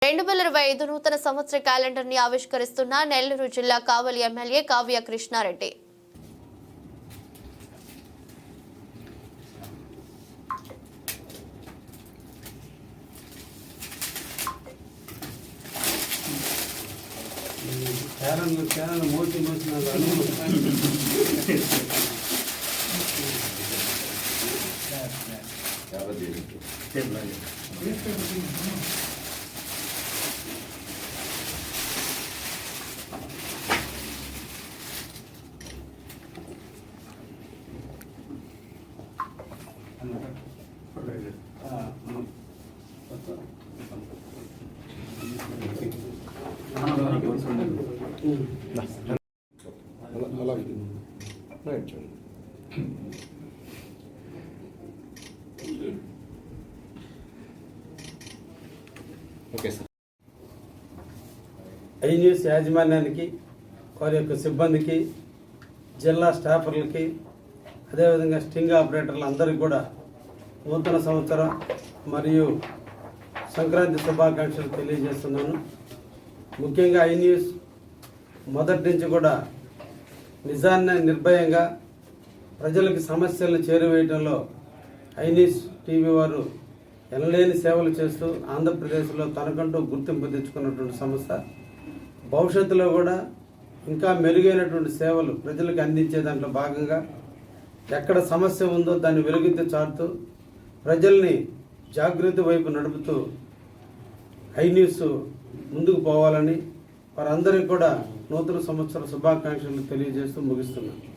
2025 నూతన సంవత్సర క్యాలెండర్ ని ఆవిష్కరిస్తున్న నెల్లూరు జిల్లా Kavali MLA Kavya Krishna Reddy. I news యాజమాన్యానికి, వారి యొక్క సిబ్బందికి, జిల్లా స్టాఫర్లకి, అదేవిధంగా స్టింగ్ ఆపరేటర్లు అందరికీ కూడా నూతన సంవత్సరం మరియు సంక్రాంతి శుభాకాంక్షలు తెలియజేస్తున్నాను. ముఖ్యంగా ఐ న్యూస్ మొదటి నుంచి కూడా నిజాన్ని నిర్భయంగా ప్రజలకు సమస్యలను చేరువేయడంలో ఐ న్యూస్ టీవీ వారు ఎనలేని సేవలు చేస్తూ ఆంధ్రప్రదేశ్లో తనకంటూ గుర్తింపు తెచ్చుకున్నటువంటి సంస్థ. భవిష్యత్తులో కూడా ఇంకా మెరుగైనటువంటి సేవలు ప్రజలకు అందించే దాంట్లో భాగంగా ఎక్కడ సమస్య ఉందో దాన్ని వెలుగెత్తి చాటుతూ ప్రజల్ని జాగృతి వైపు నడుపుతూ ఐ న్యూస్ ముందుకు పోవాలని వారందరికీ కూడా నూతన సంవత్సర శుభాకాంక్షలు తెలియజేస్తూ ముగిస్తున్నాను.